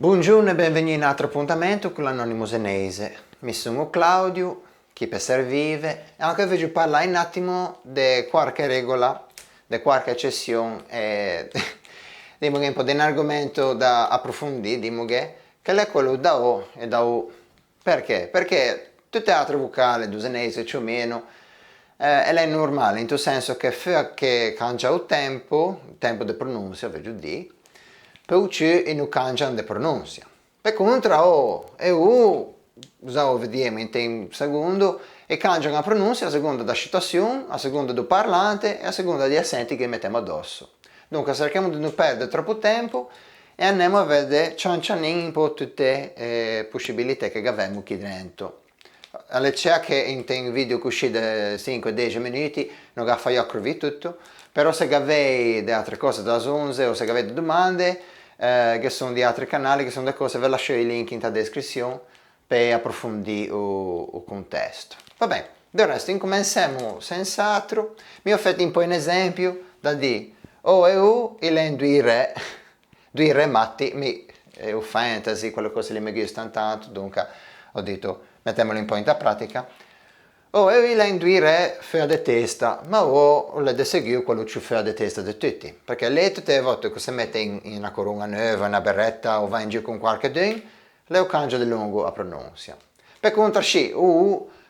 Buongiorno e benvenuti in un altro appuntamento con l'Anonimo Senese. Mi sono Claudio, chi per servire, e anche voglio parlare un attimo di qualche regola, di qualche eccezione, e diciamo che un po' di un argomento da approfondire, diciamo che è quello da O e da U. Perché? Perché tutte le altre vocali, do senese più o meno, è normale, in tu senso che cambia il tempo di pronuncia, voglio dire, poi e non cambiano di pronuncia. Per contro, O e U, usavo vediamo in un secondo, e cambiano la pronuncia a seconda della situazione, a seconda del parlante e a seconda degli accenti che mettiamo addosso. Dunque cerchiamo di non perdere troppo tempo e andiamo a vedere un po' tutte le possibilità che abbiamo qui dentro. Alle c'è che in un video che uscì da 5-10 minuti non ga fai a tutto, però se avete delle altre cose da 11 o se avete domande che sono di altri canali, che sono delle cose, vi lascio i link in descrizione per approfondire il contesto. Va bene, del resto incominciamo senza altro. Mi ho fatto un po' un esempio da dire O e U e le due re matti, o fantasy, quelle cose lì mi gustano tanto, dunque ho detto mettiamolo un po' in pratica. Oh, e la indurre fuori di testa, ma le de seguire quello più fuori di testa di tutti. Perché lei tutte le volte che si mette in una corona nuova, una berretta o va in giro con qualche ding, lei cambia di lungo a pronuncia. Per contro, sì,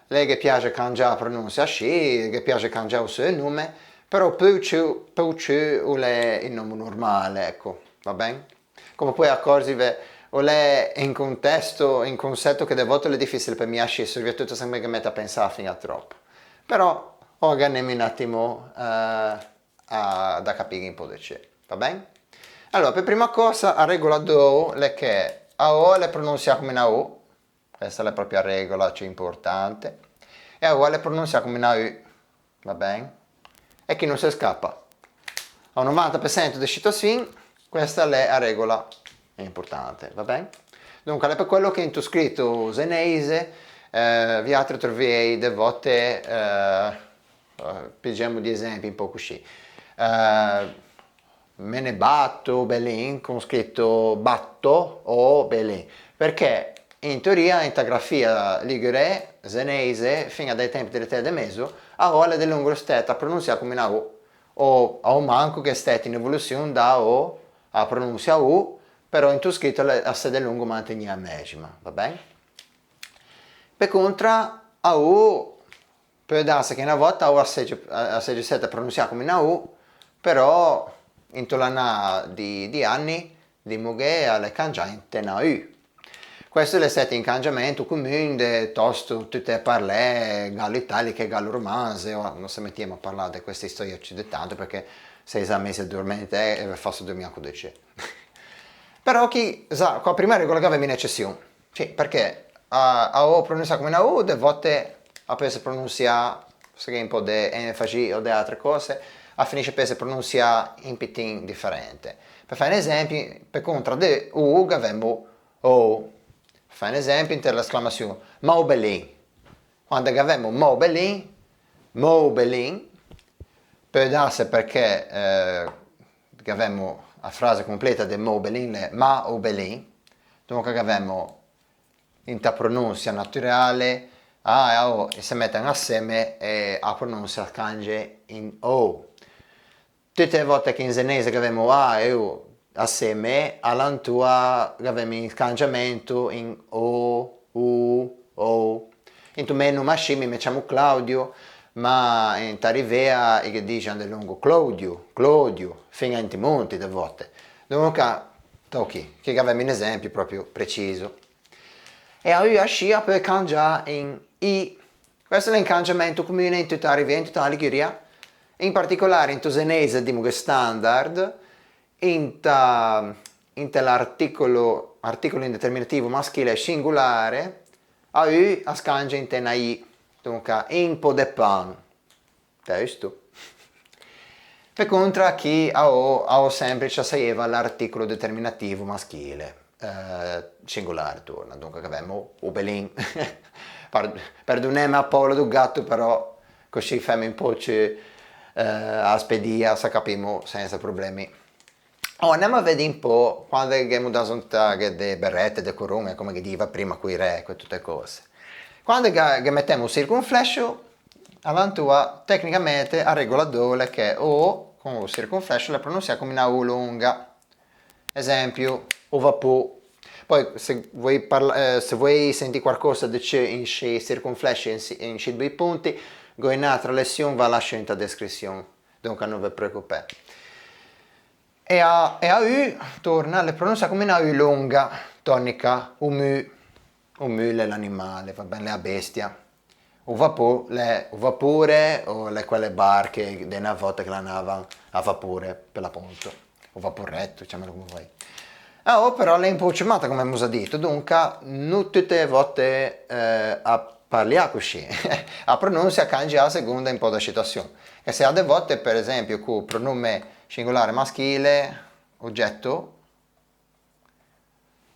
lei che piace cambiare la pronuncia, sì, che piace cambiare il suo nome, però più è il nome normale, ecco, va bene? Come poi accorgervi o è in contesto, in concetto che delle volte è difficile per me uscire, soprattutto se mi metto a pensare fino a troppo. Però organizziamo un attimo da capire un po' di c'è, va bene? Allora, per prima cosa, la regola do è che a O le pronuncia come una U, questa è la propria regola, cioè importante, e a U le pronuncia come una U, va bene? E chi non si scappa. A un 90% di situazioni, questa è la regola importante, va bene? Dunque, è per quello che in tu scritto senese, vi altri troviamo delle volte, pigliamo di esempi un po' così. Me ne batto, Belin, con scritto batto o Belin, perché in teoria in grafia ligure, senese, fino a dai tempi delle terre de meso, a ora del lungo stetta pronuncia come una U, o a un manco che è stata in evoluzione da O a pronuncia U, però in tu scritto a sede lungo mantiene la medesima, va bene? Per contro, a U, può darsi che una volta a U a 7 pronuncia come una U, però in tolana di anni di moghe alle cangiante una U. Questo è stato un cambiamento comune di tosto tutte le parole gallo italiche e gallo romanze, non si mettiamo a parlare di queste storie occidentali perché se mesi dormente e faccio dormire anche di c'è. Però chi sa, la prima regola che aveva in eccezione, sì, perché a O pronuncia come una U, delle volte a per pronuncia se un po' di enfasi o di altre cose, a finisce per pronuncia in pitin differente. Per fare un esempio, per contro di U abbiamo O. Fai un esempio in l'esclamazione Mobilin. Quando abbiamo Mobilin, può darsi perché abbiamo la frase completa di Mobilin è ma o Belin, dunque abbiamo in ta pronuncia naturale A e O e si mettono assieme e la pronuncia cambia in O. Tutte le volte che in senese abbiamo A e U assieme, all'antua abbiamo il cambiamento in O, U, O. In tu meno mascimi mettiamo Claudio, ma in Tarivea e che dicono del lungo Claudio, fino a monti delle volte. Dunque, tocchi, che abbiamo un esempio proprio preciso. E a U a scia per cambiare in I. Questo è un cambiamento comune in tutta la Tarivea, in tutta la Liguria, in particolare in tosenese diciamo che standard, in l'articolo indeterminativo maschile singolare, a U a scangia in tena I, dunque in po' de pan, testo. Per contro chi a O sempre ci sapeva l'articolo determinativo maschile, singolare torna, dunque abbiamo Ubelin. Perdonemi a Paolo del gatto, però così facciamo un po' a spedia, se capiamo senza problemi. Oh, andiamo a vedere un po' quando abbiamo da sontare le berrette, le corone, come diceva prima, qui re, e tutte le cose. Quando mettiamo un circonflesso, avanti a, tecnicamente a regola dole che o con il circonflesso la pronuncia come una U lunga. Esempio, o vapò. Poi se vuoi sentire qualcosa di c'è in circonflesso in questi due punti, go in un'altra lezione va lasciare in la descrizione, dunque non vi preoccupate. E a U torna, le pronuncia come una U lunga, tonica, umu, umule l'animale, va bene, la bestia. O vapore o quelle barche di una volta che andavano a vapore, per l'appunto. O vaporetto, chiamalo come vuoi. Però è un po' chiamata come abbiamo detto, dunque non tutte le volte a parlare così, a pronuncia cambia a seconda un po' della situazione. E se a delle volte, per esempio, con il pronome singolare maschile, oggetto,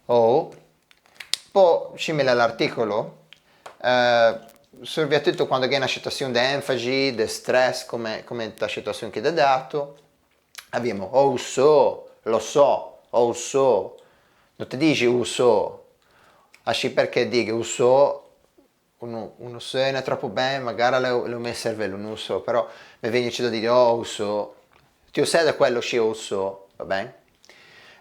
o, poi simile all'articolo, soprattutto quando c'è una situazione di enfasi, di stress, come la situazione che è dato, abbiamo o so, lo so, o so, non ti dici so, asci perché dico so, uno suona troppo bene, magari lo mette cervello, non so, però mi viene da dire so, ti sai da quello sì o so, va bene?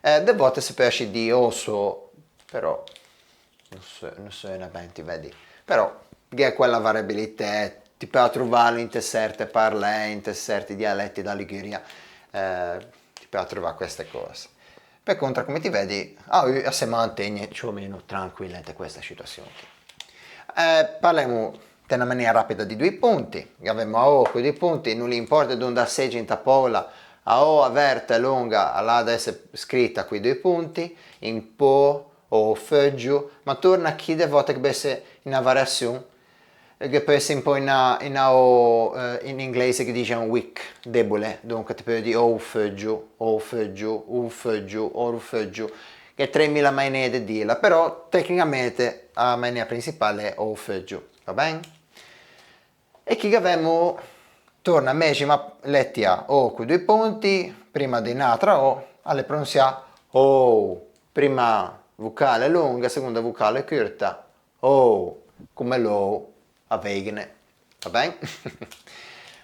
De volte si può dire so, però non suona bene, ti vedi. Però è quella variabilità, ti puoi trovare in certe parole, in certi dialetti da Liguria, ti puoi trovare queste cose. Per contro, come ti vedi, si mantiene più o meno tranquilla in questa situazione. Parliamo di una maniera rapida di due punti. Abbiamo quei due punti, non importa dove andare in tapola, a O aperta e lunga, all'ada essere scritta quei due punti, in po o feggio, ma torna a chi delle volte che essere in una variazione, che può essere un po' in inglese che dice un weak, debole, dunque ti può dire o feggio, o feggio, o feggio, o feggio, che 3000 maniere di dirla, però tecnicamente la maniera principale è o feggio, va bene? E qui abbiamo, torna a medesima lettera O con due punti, prima di un'altra O, alle pronuncia O, prima vocale lunga, seconda vocale corta, O, come l'O, a Wegener, va bene?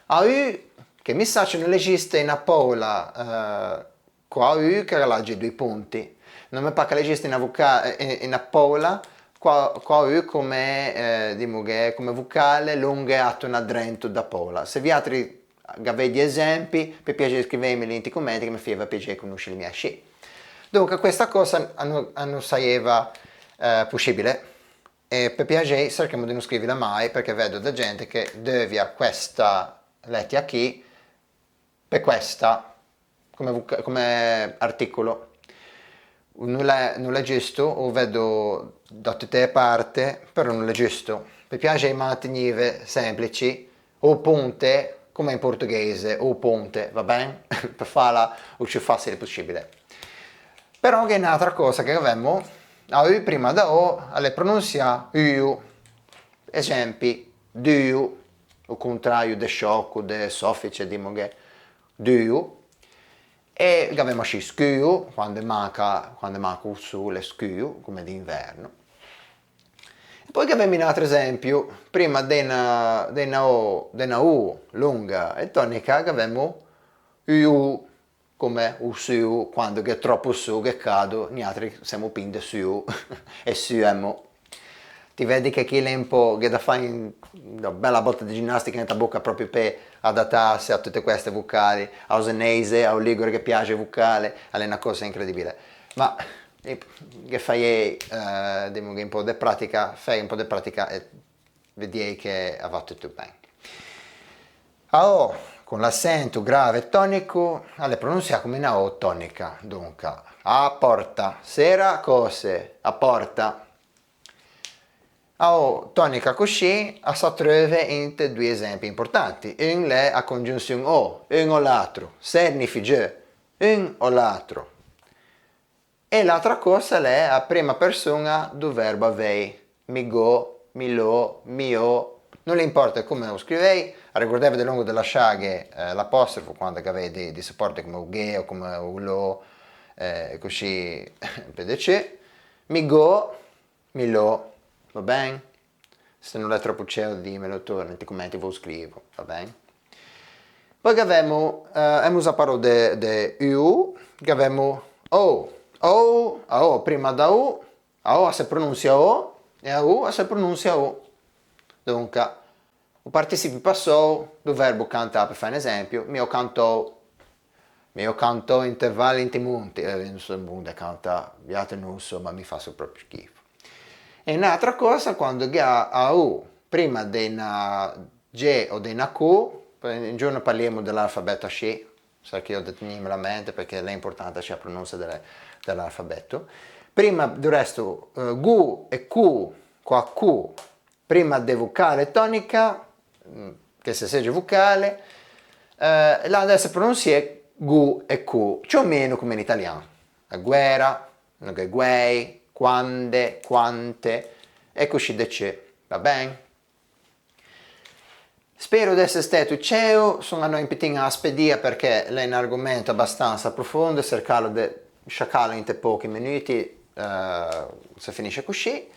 A U, che mi sa che non esiste in Apola, qua U che ha due punti, non mi pare che esiste in Apola, qua U come, come vocale lunga e una drento da Pola. Se vi altri avete esempi, per piacere scrivetemi in commenti che mi fa piacere conoscere le mie sci. Dunque questa cosa non saeva possibile e per piacere cerchiamo di non scriverla mai perché vedo da gente che devia questa lettera qui per questa come articolo. Non è giusto, o vedo da tutte le parti, però non è giusto. Mi piace mantenere semplici, o ponte, come in portoghese, o ponte, va bene? Per farla il più facile possibile. Però che è un'altra cosa che abbiamo, a U prima da O, alle pronuncia U, esempi, du, o contrario de sciocco, de soffice, diciamo che du, e abbiamo anche sciu, quando manca il sole, sciu, come d'inverno. E poi abbiamo un altro esempio, prima di una U lunga e tonica, abbiamo U come u su, quando è troppo su che cado, noi altri siamo pinte su e siamo. Ti vedi che chi è un po' che da fare una bella botta di ginnastica nella bocca proprio per adattarsi a tutte queste vocali, a senese, a un ligure che piace vocale, è una cosa incredibile. Ma che fai un po' di pratica, fai un po' di pratica e vedi che va tutto bene. A O con l'accento grave e tonico, alle pronuncia come una O tonica, dunque a porta, sera cose, a porta. A O tonica così, a sa trove in due esempi importanti. Un è a congiunzione O, un o l'altro, significa un o l'altro. E l'altra cosa è a prima persona del verbo avere, mi go, mi lo, mio. Non importa come lo scrivei, ricordatevi del lungo della sciaghe l'apostrofo quando avete di supporti come UGE o come ULO, così PDC, mi go, mi lo, va bene? Se non è troppo cielo dimmelo tu nei commenti, ve lo scrivo, va bene? Poi che abbiamo parlato di U, che abbiamo O, prima da U, a O si pronuncia O e a U si pronuncia O. Dunque, il participio passato del verbo cantare, per fare un esempio, mi ho cantato intervalli in monti, non so come canta, non so, ma mi fa proprio schifo. E un'altra cosa, quando ha U prima di una G o di una Q, un giorno parliamo dell'alfabeto C, so che io deteniamo la mente perché è importante la pronuncia dell'alfabeto. Prima del resto, Gu e Q, qua Q, prima di vocale tonica, che se segge vocale, là adesso pronuncia Gu e Q, più o meno come in italiano. La guerra, guei, quande, quante, e così de c'è, va bene? Spero di essere stato chiaro, sono andato un pochino a spedia perché è un argomento abbastanza profondo, cercare di sciaccarlo in pochi minuti, se finisce così.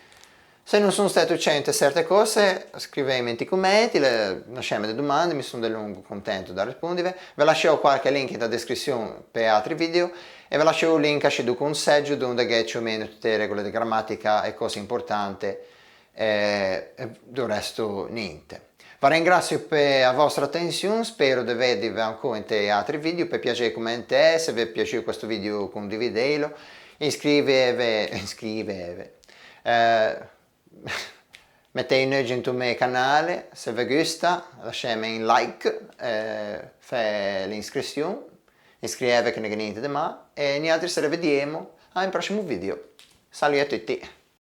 Se non sono stato chiaro in certe cose, scrivetemi nei commenti, lasciatemi delle domande, mi sono contento di rispondere. Vi lascio qualche link nella descrizione per altri video e vi lascio un link a un consiglio dove c'è più o meno tutte le regole di grammatica e cose importanti e del resto niente. Vi ringrazio per la vostra attenzione, spero di vedervi ancora in altri video, per piacere commentare, se vi è piaciuto questo video condividetelo, iscrivetevi. Mettete un oggetto nel mio canale, se vi gusta lasciatemi un like, fate l'iscrizione, iscrivetevi che ne niente di me e noi altri ci rivediamo al prossimo video. Saluti a tutti!